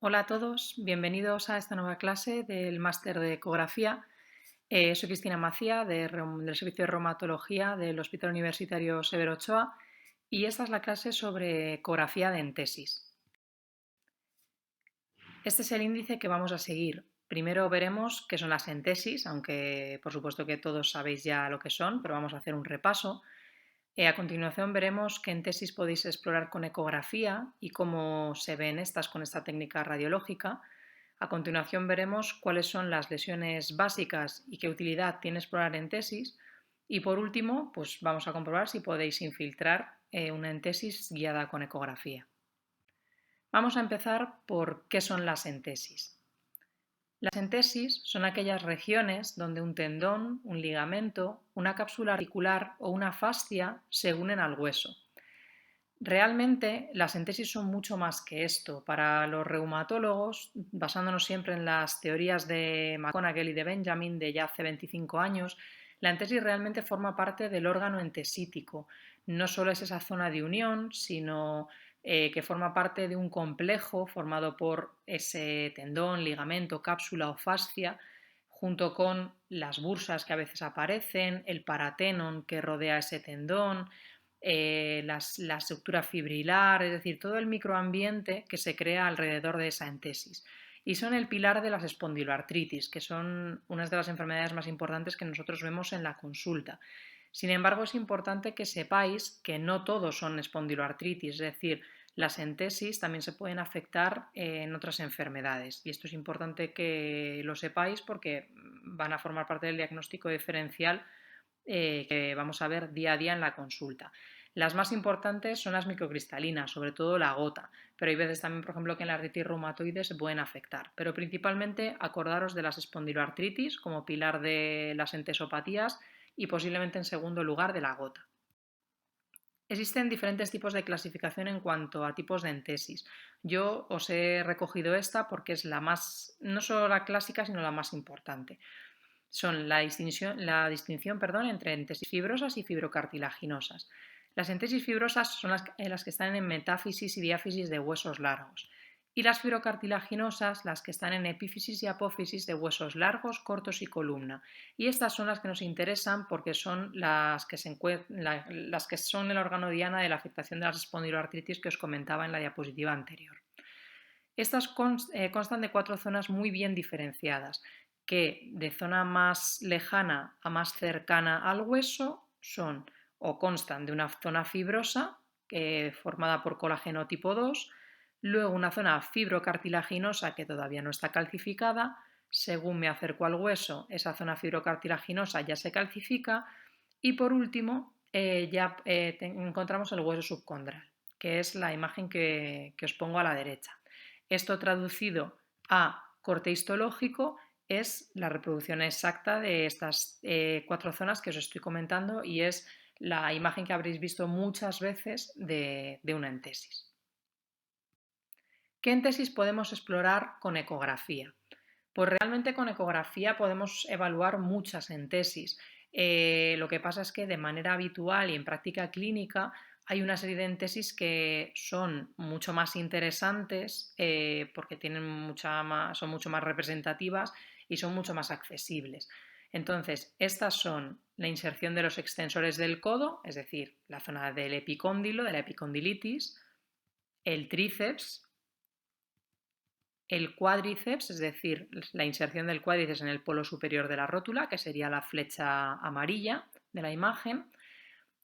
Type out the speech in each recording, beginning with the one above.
Hola a todos, bienvenidos a esta nueva clase del máster de ecografía. Soy Cristina Macía del Servicio de Reumatología del Hospital Universitario Severo Ochoa y esta es la clase sobre ecografía de entesis. Este es el índice que vamos a seguir. Primero veremos qué son las entesis, aunque por supuesto que todos sabéis ya lo que son, pero vamos a hacer un repaso. A continuación veremos qué entesis podéis explorar con ecografía y cómo se ven estas con esta técnica radiológica. A continuación veremos cuáles son las lesiones básicas y qué utilidad tiene explorar entesis. Y por último, pues vamos a comprobar si podéis infiltrar una entesis guiada con ecografía. Vamos a empezar por qué son las entesis. Las entesis son aquellas regiones donde un tendón, un ligamento, una cápsula articular o una fascia se unen al hueso. Realmente las entesis son mucho más que esto. Para los reumatólogos, basándonos siempre en las teorías de McGonagall y de Benjamin de ya hace 25 años, la entesis realmente forma parte del órgano entesítico. No solo es esa zona de unión, sino que forma parte de un complejo formado por ese tendón, ligamento, cápsula o fascia, junto con las bursas que a veces aparecen, el paratenon que rodea ese tendón, la estructura fibrilar, es decir, todo el microambiente que se crea alrededor de esa entesis. Y son el pilar de las espondiloartritis, que son unas de las enfermedades más importantes que nosotros vemos en la consulta. Sin embargo, es importante que sepáis que no todos son espondiloartritis, es decir, las entesis también se pueden afectar en otras enfermedades. Y esto es importante que lo sepáis porque van a formar parte del diagnóstico diferencial que vamos a ver día a día en la consulta. Las más importantes son las microcristalinas, sobre todo la gota, pero hay veces también, por ejemplo, que en la artritis reumatoide se pueden afectar. Pero principalmente acordaros de las espondiloartritis como pilar de las entesopatías y posiblemente en segundo lugar de la gota. Existen diferentes tipos de clasificación en cuanto a tipos de entesis. Yo os he recogido esta porque es la más, no solo la clásica, sino la más importante. Son la distinción entre entesis fibrosas y fibrocartilaginosas. Las entesis fibrosas son las que están en metáfisis y diáfisis de huesos largos. Y las fibrocartilaginosas, las que están en epífisis y apófisis de huesos largos, cortos y columna. Y estas son las que nos interesan porque son las que son el órgano diana de la afectación de las espondiloartritis que os comentaba en la diapositiva anterior. Estas constan de 4 zonas muy bien diferenciadas, que de zona más lejana a más cercana al hueso son o constan de una zona fibrosa formada por colágeno tipo 2, luego una zona fibrocartilaginosa que todavía no está calcificada, según me acerco al hueso, esa zona fibrocartilaginosa ya se calcifica y por último encontramos el hueso subcondral, que es la imagen que os pongo a la derecha. Esto traducido a corte histológico es la reproducción exacta de estas 4 zonas que os estoy comentando y es la imagen que habréis visto muchas veces de una entesis. ¿Qué entesis podemos explorar con ecografía? Pues realmente con ecografía podemos evaluar muchas entesis. Lo que pasa es que de manera habitual y en práctica clínica hay una serie de entesis que son mucho más interesantes porque son mucho más representativas y son mucho más accesibles. Entonces, estas son la inserción de los extensores del codo, es decir, la zona del epicóndilo, de la epicondilitis, el tríceps, el cuádriceps, es decir, la inserción del cuádriceps en el polo superior de la rótula, que sería la flecha amarilla de la imagen,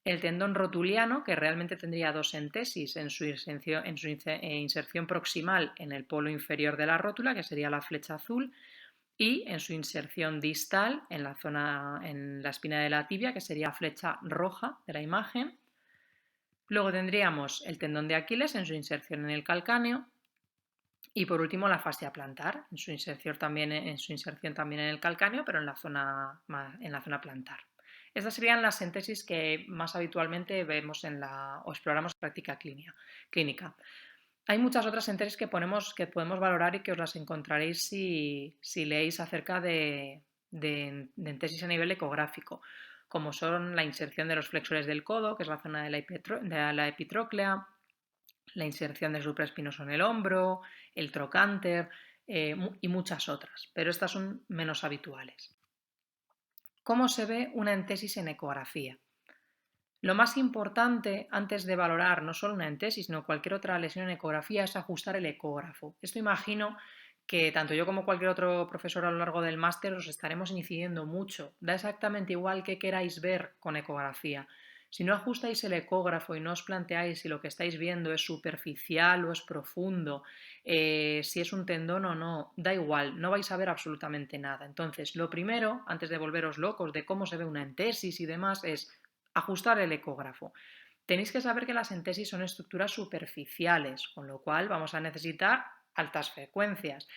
el tendón rotuliano, que realmente tendría 2 entesis en su inserción proximal en el polo inferior de la rótula, que sería la flecha azul, y en su inserción distal en la espina de la tibia, que sería la flecha roja de la imagen. Luego tendríamos el tendón de Aquiles en su inserción en el calcáneo, y por último la fascia plantar, en su inserción también en el calcáneo, pero en la zona plantar. Estas serían las entesis que más habitualmente vemos o exploramos en práctica clínica. Hay muchas otras entesis que podemos valorar y que os las encontraréis si leéis acerca de entesis a nivel ecográfico, como son la inserción de los flexores del codo, que es la zona de la epitróclea, la inserción del supraespinoso en el hombro, el trocánter y muchas otras, pero estas son menos habituales. ¿Cómo se ve una entesis en ecografía? Lo más importante antes de valorar no solo una entesis, sino cualquier otra lesión en ecografía es ajustar el ecógrafo. Esto imagino que tanto yo como cualquier otro profesor a lo largo del máster os estaremos incidiendo mucho. Da exactamente igual que queráis ver con ecografía. Si no ajustáis el ecógrafo y no os planteáis si lo que estáis viendo es superficial o es profundo, si es un tendón o no, da igual, no vais a ver absolutamente nada. Entonces, lo primero, antes de volveros locos de cómo se ve una entesis y demás, es ajustar el ecógrafo. Tenéis que saber que las entesis son estructuras superficiales, con lo cual vamos a necesitar altas frecuencias.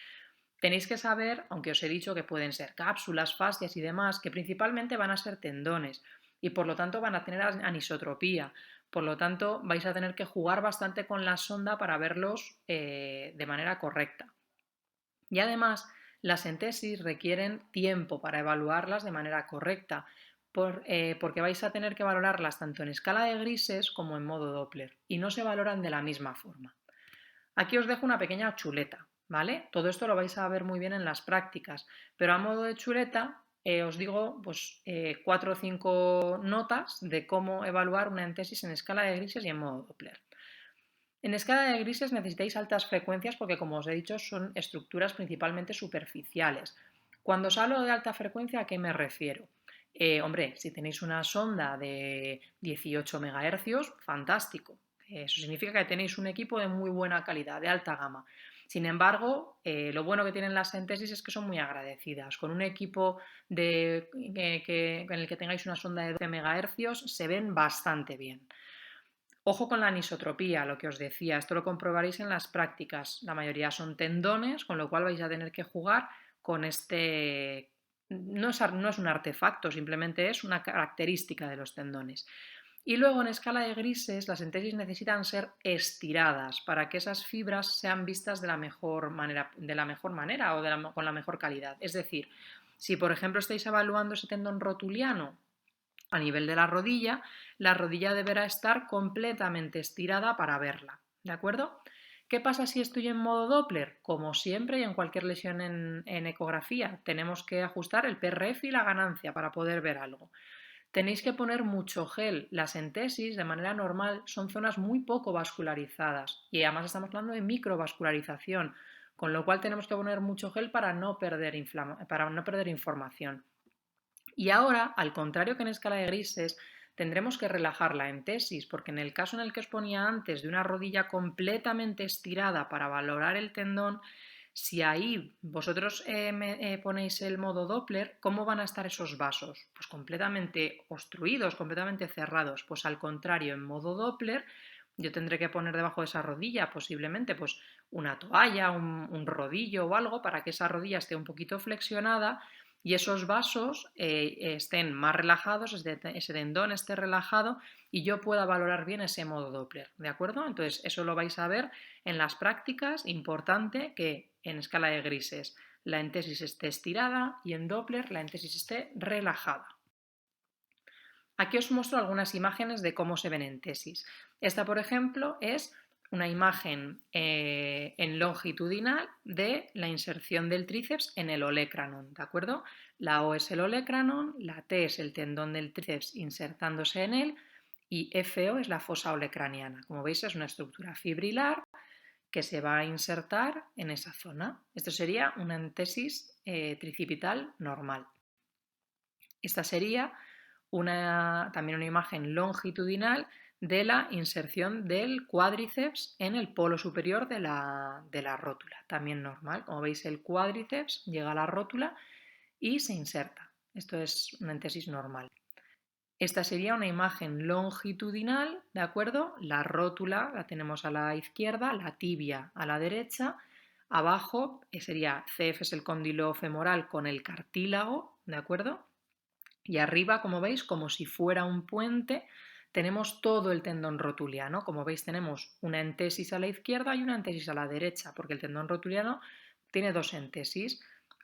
Tenéis que saber, aunque os he dicho que pueden ser cápsulas, fascias y demás, que principalmente van a ser tendones y por lo tanto van a tener anisotropía. Por lo tanto, vais a tener que jugar bastante con la sonda para verlos de manera correcta. Y además, las entesis requieren tiempo para evaluarlas de manera correcta, porque vais a tener que valorarlas tanto en escala de grises como en modo Doppler, y no se valoran de la misma forma. Aquí os dejo una pequeña chuleta, ¿vale? Todo esto lo vais a ver muy bien en las prácticas, pero a modo de chuleta os digo pues, 4 o 5 notas de cómo evaluar una entesis en escala de grises y en modo Doppler. En escala de grises necesitáis altas frecuencias porque, como os he dicho, son estructuras principalmente superficiales. Cuando os hablo de alta frecuencia, ¿a qué me refiero? Hombre, si tenéis una sonda de 18 MHz, fantástico. Eso significa que tenéis un equipo de muy buena calidad, de alta gama. Sin embargo, lo bueno que tienen las entesis es que son muy agradecidas. Con un equipo en el que tengáis una sonda de 12 MHz se ven bastante bien. Ojo con la anisotropía, lo que os decía, esto lo comprobaréis en las prácticas. La mayoría son tendones, con lo cual vais a tener que jugar con este... No es un artefacto, simplemente es una característica de los tendones. Y luego en escala de grises las entesis necesitan ser estiradas para que esas fibras sean vistas de la mejor manera o con la mejor calidad. Es decir, si por ejemplo estáis evaluando ese tendón rotuliano a nivel de la rodilla deberá estar completamente estirada para verla, ¿de acuerdo? ¿Qué pasa si estoy en modo Doppler? Como siempre y en cualquier lesión en ecografía, tenemos que ajustar el PRF y la ganancia para poder ver algo. Tenéis que poner mucho gel. Las entesis, de manera normal, son zonas muy poco vascularizadas y además estamos hablando de microvascularización, con lo cual tenemos que poner mucho gel para no perder información. Y ahora, al contrario que en escala de grises, tendremos que relajar la entesis, porque en el caso en el que os ponía antes de una rodilla completamente estirada para valorar el tendón, si ahí vosotros ponéis el modo Doppler, ¿cómo van a estar esos vasos? Pues completamente obstruidos, completamente cerrados. Pues al contrario, en modo Doppler, yo tendré que poner debajo de esa rodilla posiblemente pues una toalla, un rodillo o algo para que esa rodilla esté un poquito flexionada y esos vasos estén más relajados, ese tendón esté relajado y yo pueda valorar bien ese modo Doppler, ¿de acuerdo? Entonces eso lo vais a ver en las prácticas, importante que en escala de grises la entesis esté estirada y en Doppler la entesis esté relajada. Aquí os muestro algunas imágenes de cómo se ven entesis. Esta, por ejemplo, es una imagen en longitudinal de la inserción del tríceps en el olecranon, ¿de acuerdo? La O es el olecranon, la T es el tendón del tríceps insertándose en él y FO es la fosa olecraniana. Como veis es una estructura fibrilar que se va a insertar en esa zona. Esto sería una entesis tricipital normal. Esta sería también una imagen longitudinal de la inserción del cuádriceps en el polo superior de la rótula, también normal. Como veis, el cuádriceps llega a la rótula y se inserta. Esto es una entesis normal. Esta sería una imagen longitudinal, ¿de acuerdo? La rótula la tenemos a la izquierda, la tibia a la derecha. Abajo sería CF es el cóndilo femoral con el cartílago, ¿de acuerdo? Y arriba, como veis, como si fuera un puente, tenemos todo el tendón rotuliano. Como veis, tenemos una entesis a la izquierda y una entesis a la derecha, porque el tendón rotuliano tiene dos entesis,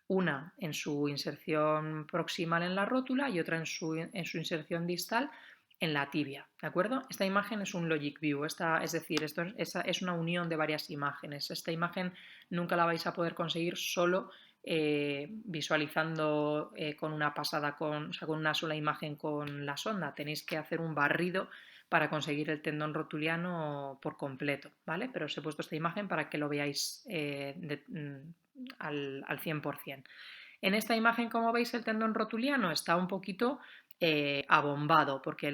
una en su inserción proximal en la rótula y otra en su inserción distal en la tibia, ¿de acuerdo? Esta imagen es un logic view, es decir, es una unión de varias imágenes. Esta imagen nunca la vais a poder conseguir solo visualizando con una pasada, o sea, con una sola imagen con la sonda. Tenéis que hacer un barrido para conseguir el tendón rotuliano por completo, ¿vale? Pero os he puesto esta imagen para que lo veáis al 100%. En esta imagen, como veis, el tendón rotuliano está un poquito abombado, porque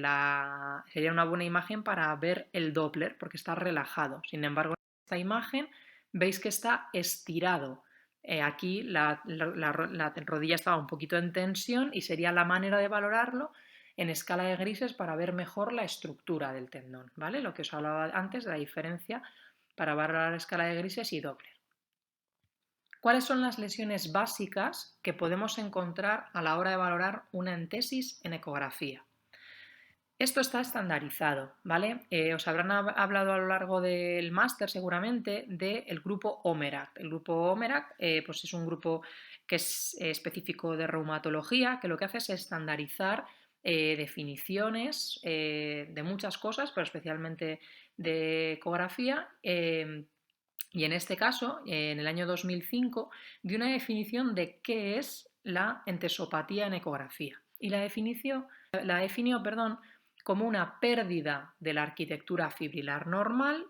sería una buena imagen para ver el Doppler, porque está relajado. Sin embargo, en esta imagen veis que está estirado. Aquí la rodilla estaba un poquito en tensión y sería la manera de valorarlo en escala de grises para ver mejor la estructura del tendón, ¿vale? Lo que os hablaba antes de la diferencia para valorar escala de grises y Doppler. ¿Cuáles son las lesiones básicas que podemos encontrar a la hora de valorar una entesis en ecografía? Esto está estandarizado, ¿vale? Os habrán hablado a lo largo del máster seguramente del grupo OMERACT. El grupo OMERACT pues es un grupo que es específico de reumatología, que lo que hace es estandarizar definiciones de muchas cosas, pero especialmente de ecografía. Y en este caso, en el año 2005, dio una definición de qué es la entesopatía en ecografía. Y la definió, perdón, como una pérdida de la arquitectura fibrilar normal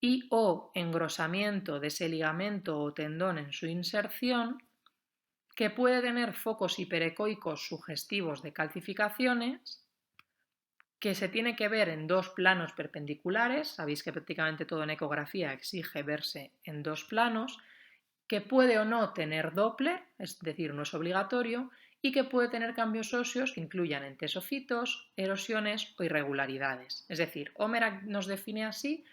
y o engrosamiento de ese ligamento o tendón en su inserción, que puede tener focos hiperecoicos sugestivos de calcificaciones, que se tiene que ver en dos planos perpendiculares, sabéis que prácticamente todo en ecografía exige verse en dos planos, que puede o no tener Doppler, es decir, no es obligatorio, y que puede tener cambios óseos que incluyan entesocitos, erosiones o irregularidades. Es decir, Omerac nos define así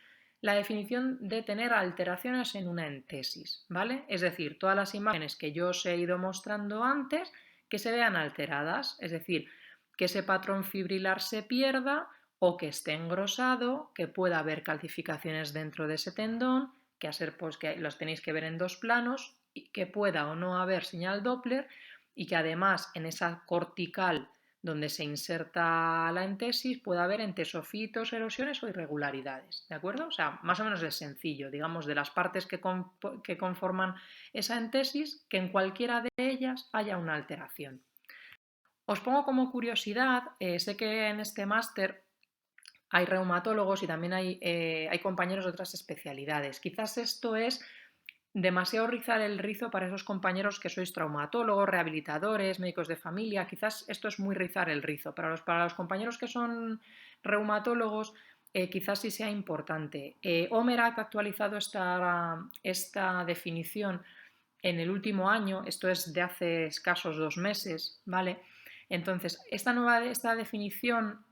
la definición de tener alteraciones en una entesis, ¿vale? Es decir, todas las imágenes que yo os he ido mostrando antes que se vean alteradas, es decir, que ese patrón fibrilar se pierda o que esté engrosado, que pueda haber calcificaciones dentro de ese tendón, que a ser pues que los tenéis que ver en dos planos, y que pueda o no haber señal Doppler y que además en esa cortical donde se inserta la entesis pueda haber entesofitos, erosiones o irregularidades, ¿de acuerdo? O sea, más o menos es sencillo, digamos, de las partes que conforman esa entesis, que en cualquiera de ellas haya una alteración. Os pongo como curiosidad, sé que en este máster hay reumatólogos y también hay compañeros de otras especialidades. Quizás esto es demasiado rizar el rizo para esos compañeros que sois traumatólogos, rehabilitadores, médicos de familia. Quizás esto es muy rizar el rizo. Para los compañeros que son reumatólogos, quizás sí sea importante. Omerac ha actualizado esta definición en el último año, esto es de hace escasos 2 meses, ¿vale? Entonces, esta definición,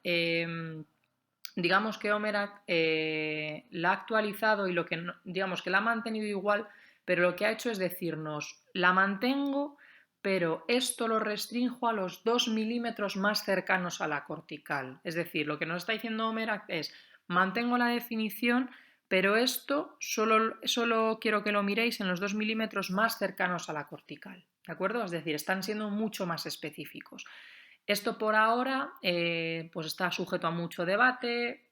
digamos que Omerac la ha actualizado y digamos que la ha mantenido igual, pero lo que ha hecho es decirnos, la mantengo, pero esto lo restrinjo a los 2 milímetros más cercanos a la cortical. Es decir, lo que nos está diciendo Omerac es, mantengo la definición, pero esto solo quiero que lo miréis en los 2 milímetros más cercanos a la cortical. ¿De acuerdo? Es decir, están siendo mucho más específicos. Esto por ahora pues está sujeto a mucho debate,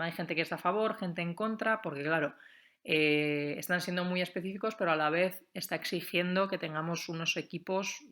hay gente que está a favor, gente en contra, porque claro, están siendo muy específicos, pero a la vez está exigiendo que tengamos unos equipos,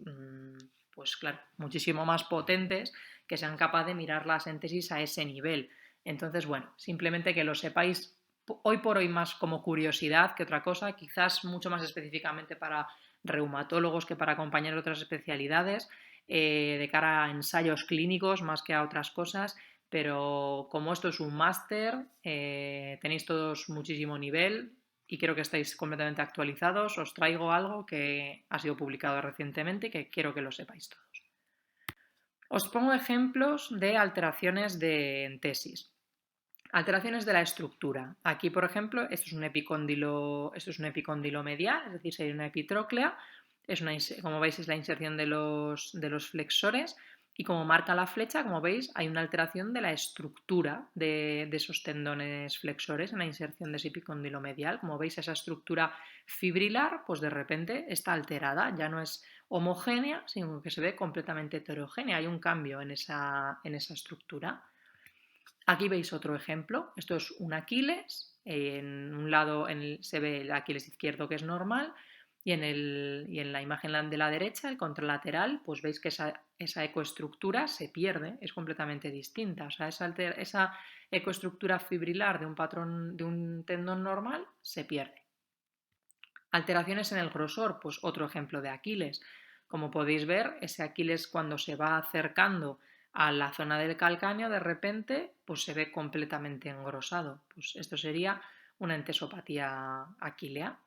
pues claro, muchísimo más potentes, que sean capaces de mirar la síntesis a ese nivel. Entonces, bueno, simplemente que lo sepáis hoy por hoy más como curiosidad que otra cosa, quizás mucho más específicamente para reumatólogos que para compañeros de otras especialidades, de cara a ensayos clínicos más que a otras cosas, pero como esto es un máster, tenéis todos muchísimo nivel y creo que estáis completamente actualizados, os traigo algo que ha sido publicado recientemente y que quiero que lo sepáis todos. Os pongo ejemplos de alteraciones de tesis. Alteraciones de la estructura. Aquí, por ejemplo, esto es un epicóndilo medial, es decir, sería una epitróclea. Como veis, es la inserción de los flexores y como marca la flecha, como veis, hay una alteración de la estructura de esos tendones flexores en la inserción de ese epicóndilo medial. Como veis, esa estructura fibrilar, pues de repente está alterada, ya no es homogénea, sino que se ve completamente heterogénea. Hay un cambio en esa estructura. Aquí veis otro ejemplo. Esto es un Aquiles. En un lado se ve el Aquiles izquierdo, que es normal, y en la imagen de la derecha, el contralateral, pues veis que esa ecoestructura se pierde, es completamente distinta. O sea, esa ecoestructura fibrilar de un patrón de un tendón normal se pierde. Alteraciones en el grosor, pues otro ejemplo de Aquiles. Como podéis ver, ese Aquiles, cuando se va acercando a la zona del calcáneo, de repente pues se ve completamente engrosado. Pues esto sería una entesopatía aquilea.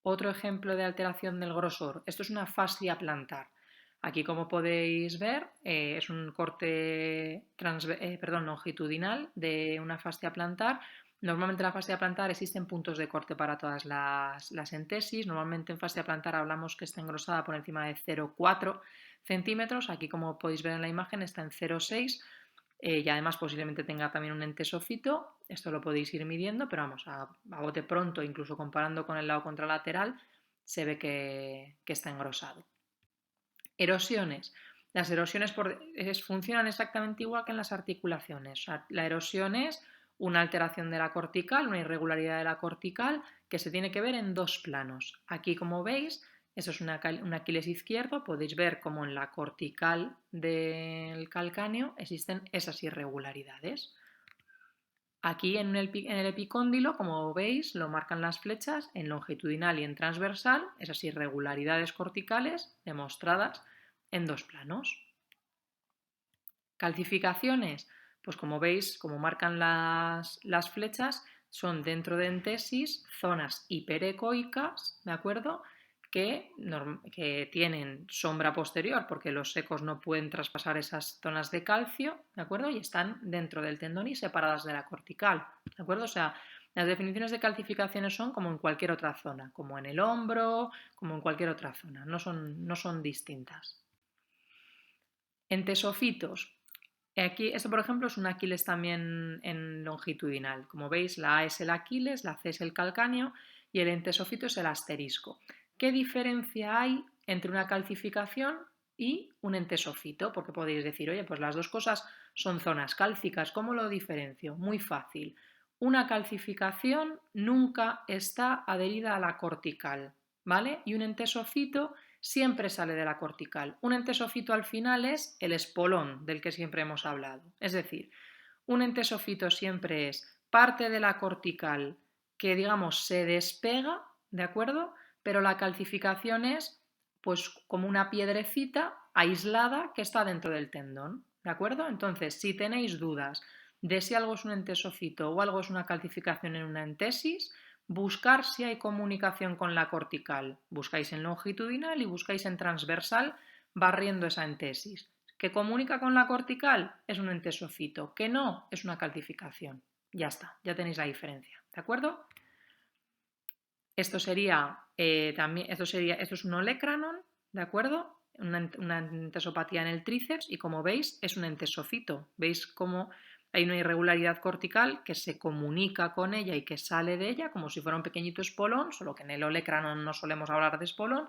Otro ejemplo de alteración del grosor, esto es una fascia plantar. Aquí, como podéis ver, es un corte longitudinal de una fascia plantar. Normalmente en la fascia plantar existen puntos de corte para todas las entesis. Normalmente en fascia plantar hablamos que está engrosada por encima de 0,4 centímetros. Aquí, como podéis ver en la imagen, está en 0,6 y además posiblemente tenga también un entesofito. Esto lo podéis ir midiendo, pero vamos, a bote pronto, incluso comparando con el lado contralateral, se ve que está engrosado. Erosiones. Las erosiones funcionan exactamente igual que en las articulaciones. O sea, la erosión es una alteración de la cortical, una irregularidad de la cortical que se tiene que ver en dos planos. Aquí, como veis, eso es un Aquiles izquierdo. Podéis ver cómo en la cortical del calcáneo existen esas irregularidades. Aquí en el epicóndilo, como veis, lo marcan las flechas en longitudinal y en transversal, esas irregularidades corticales demostradas en dos planos. Calcificaciones, pues como veis, como marcan las flechas, son dentro de entesis zonas hiperecoicas, ¿de acuerdo? Que tienen sombra posterior porque los secos no pueden traspasar esas zonas de calcio, ¿de acuerdo? Y están dentro del tendón y separadas de la cortical, ¿de acuerdo? O sea, las definiciones de calcificaciones son como en cualquier otra zona, como en el hombro, como en cualquier otra zona, no son distintas. Entesofitos. Aquí, esto por ejemplo es un Aquiles también en longitudinal. Como veis, la A es el Aquiles, la C es el calcáneo y el entesofito es el asterisco. ¿Qué diferencia hay entre una calcificación y un entesofito? Porque podéis decir, oye, pues las dos cosas son zonas cálcicas, ¿cómo lo diferencio? Muy fácil. Una calcificación nunca está adherida a la cortical, ¿vale? Y un entesofito siempre sale de la cortical. Un entesofito al final es el espolón del que siempre hemos hablado. Es decir, un entesofito siempre es parte de la cortical que, digamos, se despega, ¿de acuerdo? Pero la calcificación es pues como una piedrecita aislada que está dentro del tendón, ¿de acuerdo? Entonces, si tenéis dudas de si algo es un entesofito o algo es una calcificación en una entesis, buscar si hay comunicación con la cortical. Buscáis en longitudinal y buscáis en transversal barriendo esa entesis. ¿Que comunica con la cortical? Es un entesofito. ¿Que no? Es una calcificación. Ya está, ya tenéis la diferencia. ¿De acuerdo? Esto es un olecranon, ¿de acuerdo? Una entesopatía en el tríceps y como veis es un entesofito. ¿Veis cómo hay una irregularidad cortical que se comunica con ella y que sale de ella como si fuera un pequeñito espolón, solo que en el olecranon no solemos hablar de espolón,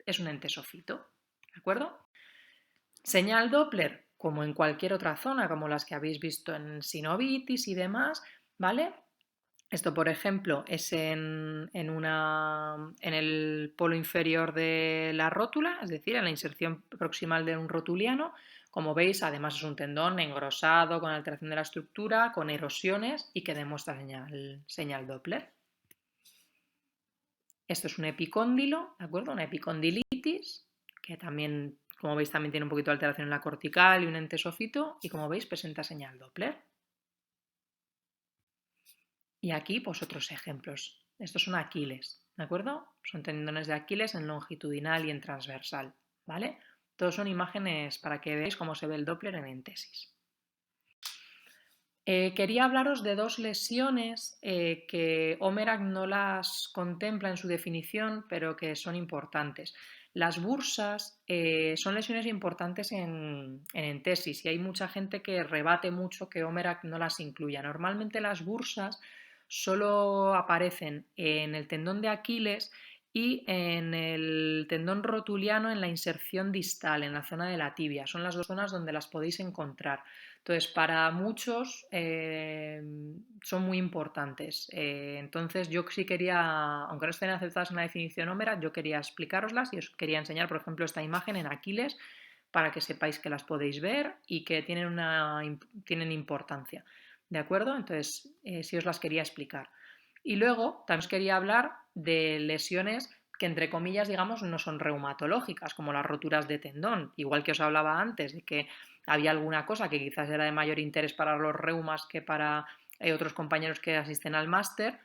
es un entesofito, ¿de acuerdo? Señal Doppler, como en cualquier otra zona, como las que habéis visto en sinovitis y demás, ¿vale? Esto, por ejemplo, es en el polo inferior de la rótula, es decir, en la inserción proximal de un rotuliano. Como veis, además es un tendón engrosado, con alteración de la estructura, con erosiones y que demuestra señal Doppler. Esto es un epicóndilo, ¿de acuerdo? Una epicondilitis, que también, como veis, también tiene un poquito de alteración en la cortical y un entesofito, y como veis, presenta señal Doppler. Y aquí, pues otros ejemplos. Estos son Aquiles, ¿de acuerdo? Son tendones de Aquiles en longitudinal y en transversal, ¿vale? Todos son imágenes para que veáis cómo se ve el Doppler en entesis. Quería hablaros de dos lesiones que Omerac no las contempla en su definición, pero que son importantes. Las bursas son lesiones importantes en entesis y hay mucha gente que rebate mucho que Omerac no las incluya. Normalmente las bursas solo aparecen en el tendón de Aquiles y en el tendón rotuliano en la inserción distal, en la zona de la tibia. Son las dos zonas donde las podéis encontrar. Entonces, para muchos son muy importantes. Entonces, yo sí quería, aunque no estén aceptadas en la definición ómera, yo quería explicároslas y os quería enseñar, por ejemplo, esta imagen en Aquiles para que sepáis que las podéis ver y que tienen importancia. ¿De acuerdo? Entonces, sí os las quería explicar. Y luego también os quería hablar de lesiones que entre comillas, digamos, no son reumatológicas, como las roturas de tendón. Igual que os hablaba antes de que había alguna cosa que quizás era de mayor interés para los reumas que para otros compañeros que asisten al máster,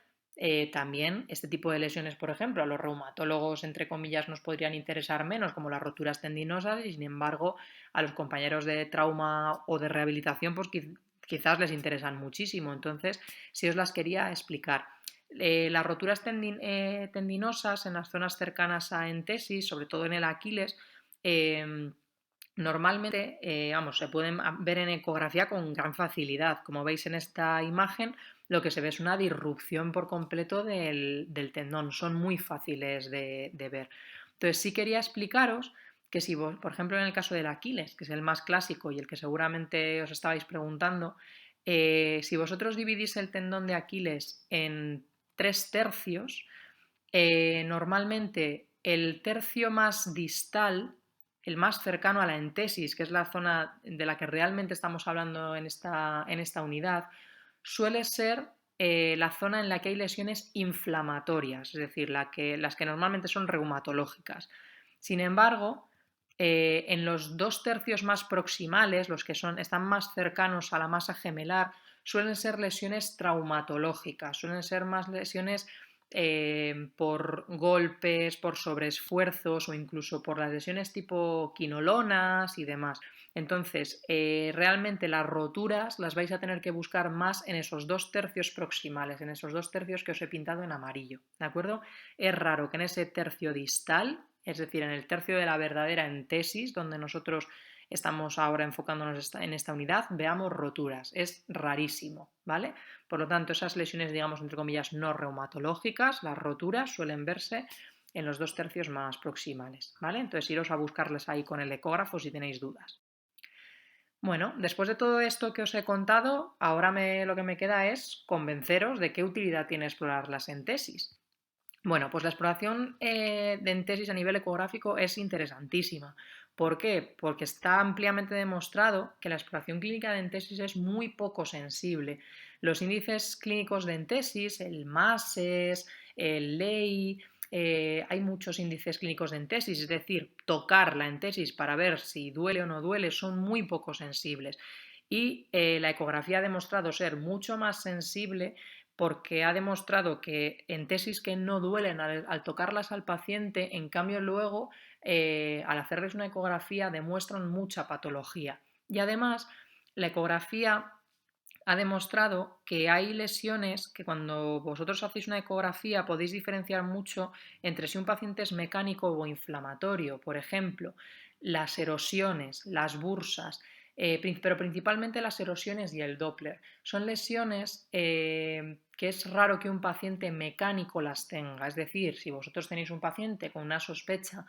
también este tipo de lesiones, por ejemplo, a los reumatólogos, entre comillas, nos podrían interesar menos, como las roturas tendinosas, y sin embargo, a los compañeros de trauma o de rehabilitación, pues quizás les interesan muchísimo. Entonces, sí os las quería explicar. Las roturas tendinosas en las zonas cercanas a entesis, sobre todo en el Aquiles, normalmente se pueden ver en ecografía con gran facilidad. Como veis en esta imagen, lo que se ve es una disrupción por completo del tendón. Son muy fáciles de ver. Entonces sí quería explicaros que si vos, por ejemplo, en el caso del Aquiles, que es el más clásico y el que seguramente os estabais preguntando, si vosotros dividís el tendón de Aquiles en 3 tercios, normalmente el tercio más distal, el más cercano a la entesis, que es la zona de la que realmente estamos hablando en esta unidad, suele ser la zona en la que hay lesiones inflamatorias, es decir, las que normalmente son reumatológicas. Sin embargo, en los 2 tercios más proximales, los que están más cercanos a la masa gemelar, suelen ser lesiones traumatológicas, suelen ser más lesiones por golpes, por sobreesfuerzos o incluso por las lesiones tipo quinolonas y demás. Entonces, realmente las roturas las vais a tener que buscar más en esos 2 tercios proximales, en esos 2 tercios que os he pintado en amarillo, ¿de acuerdo? Es raro que en ese tercio distal, es decir, en el tercio de la verdadera entesis, donde nosotros estamos ahora enfocándonos en esta unidad, veamos roturas. Es rarísimo, ¿vale? Por lo tanto, esas lesiones, digamos, entre comillas, no reumatológicas, las roturas, suelen verse en los 2 tercios más proximales, ¿vale? Entonces, iros a buscarles ahí con el ecógrafo si tenéis dudas. Bueno, después de todo esto que os he contado, ahora lo que me queda es convenceros de qué utilidad tiene explorar las entesis. Bueno, pues la exploración de entesis a nivel ecográfico es interesantísima. ¿Por qué? Porque está ampliamente demostrado que la exploración clínica de entesis es muy poco sensible. Los índices clínicos de entesis, el MASES, el LEI, hay muchos índices clínicos de entesis, es decir, tocar la entesis para ver si duele o no duele, son muy poco sensibles. Y la ecografía ha demostrado ser mucho más sensible porque ha demostrado que en tesis que no duelen al tocarlas al paciente, en cambio luego al hacerles una ecografía demuestran mucha patología. Y además la ecografía ha demostrado que hay lesiones que cuando vosotros hacéis una ecografía podéis diferenciar mucho entre si un paciente es mecánico o inflamatorio. Por ejemplo, las erosiones, las bursas, pero principalmente las erosiones y el Doppler. Son lesiones que es raro que un paciente mecánico las tenga. Es decir, si vosotros tenéis un paciente con una sospecha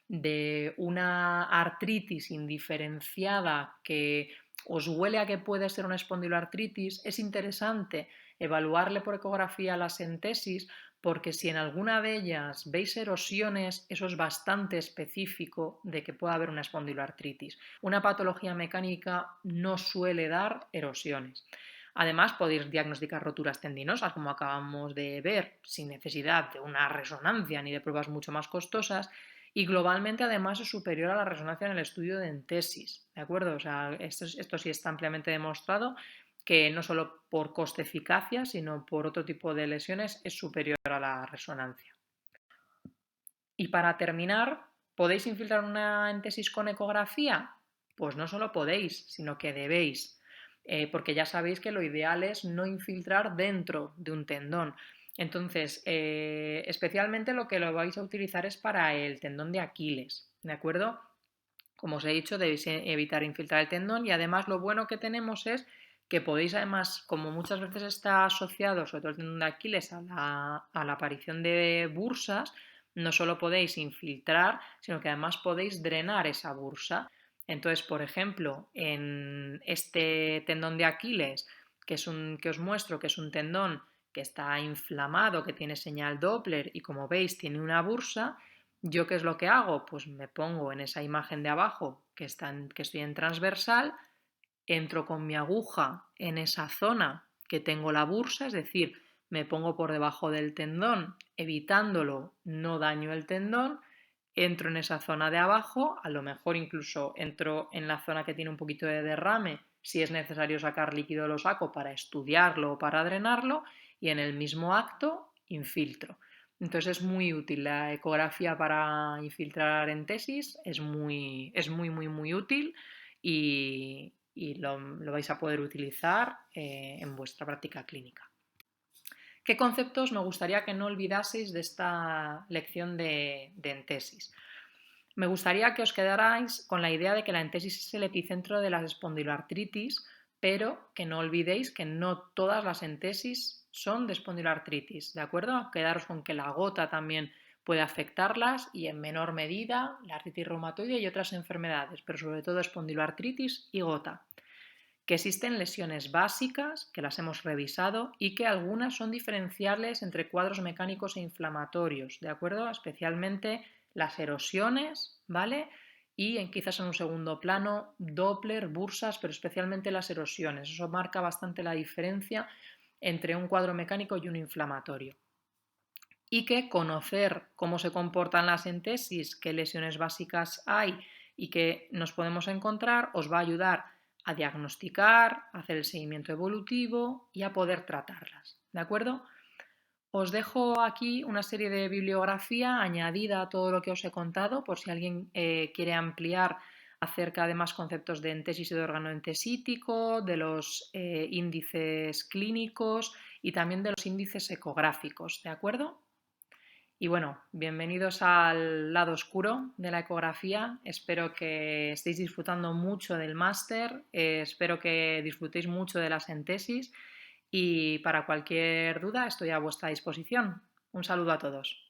de una artritis indiferenciada que os huele a que puede ser una espondiloartritis, es interesante evaluarle por ecografía las entesis porque si en alguna de ellas veis erosiones, eso es bastante específico de que pueda haber una espondiloartritis. Una patología mecánica no suele dar erosiones. Además, podéis diagnosticar roturas tendinosas, como acabamos de ver, sin necesidad de una resonancia ni de pruebas mucho más costosas, y globalmente además es superior a la resonancia en el estudio de entesis, ¿de acuerdo? O sea, esto sí está ampliamente demostrado que no solo por coste-eficacia, sino por otro tipo de lesiones es superior a la resonancia. Y para terminar, ¿podéis infiltrar una entesis con ecografía? Pues no solo podéis, sino que debéis, porque ya sabéis que lo ideal es no infiltrar dentro de un tendón. Entonces, especialmente lo que lo vais a utilizar es para el tendón de Aquiles, ¿de acuerdo? Como os he dicho, debéis evitar infiltrar el tendón y además lo bueno que tenemos es que podéis además, como muchas veces está asociado, sobre todo el tendón de Aquiles, a la aparición de bursas, no solo podéis infiltrar, sino que además podéis drenar esa bursa. Entonces, por ejemplo, en este tendón de Aquiles, que os muestro que es un tendón que está inflamado, que tiene señal Doppler y como veis tiene una bursa, ¿yo qué es lo que hago? Pues me pongo en esa imagen de abajo que estoy en transversal, entro con mi aguja en esa zona que tengo la bursa, es decir, me pongo por debajo del tendón, evitándolo, no daño el tendón, entro en esa zona de abajo, a lo mejor incluso entro en la zona que tiene un poquito de derrame, si es necesario sacar líquido lo saco para estudiarlo o para drenarlo, y en el mismo acto infiltro. Entonces es muy útil la ecografía para infiltrar en tesis, muy útil y lo vais a poder utilizar en vuestra práctica clínica. ¿Qué conceptos me gustaría que no olvidaseis de esta lección de entesis? Me gustaría que os quedarais con la idea de que la entesis es el epicentro de la espondiloartritis, pero que no olvidéis que no todas las entesis son de espondiloartritis, ¿de acuerdo? Quedaros con que la gota también puede afectarlas y en menor medida la artritis reumatoide y otras enfermedades, pero sobre todo espondiloartritis y gota. Que existen lesiones básicas, que las hemos revisado, y que algunas son diferenciables entre cuadros mecánicos e inflamatorios, ¿de acuerdo? Especialmente las erosiones, ¿vale? Y quizás en un segundo plano, Doppler, bursas, pero especialmente las erosiones. Eso marca bastante la diferencia entre un cuadro mecánico y un inflamatorio. Y que conocer cómo se comportan las entesis, qué lesiones básicas hay y qué nos podemos encontrar, os va a ayudar a diagnosticar, a hacer el seguimiento evolutivo y a poder tratarlas. ¿De acuerdo? Os dejo aquí una serie de bibliografía añadida a todo lo que os he contado por si alguien quiere ampliar acerca de más conceptos de entesis y de órgano entesítico, de los índices clínicos y también de los índices ecográficos. ¿De acuerdo? Y bueno, bienvenidos al lado oscuro de la ecografía. Espero que estéis disfrutando mucho del máster, espero que disfrutéis mucho de las entesis y para cualquier duda estoy a vuestra disposición. Un saludo a todos.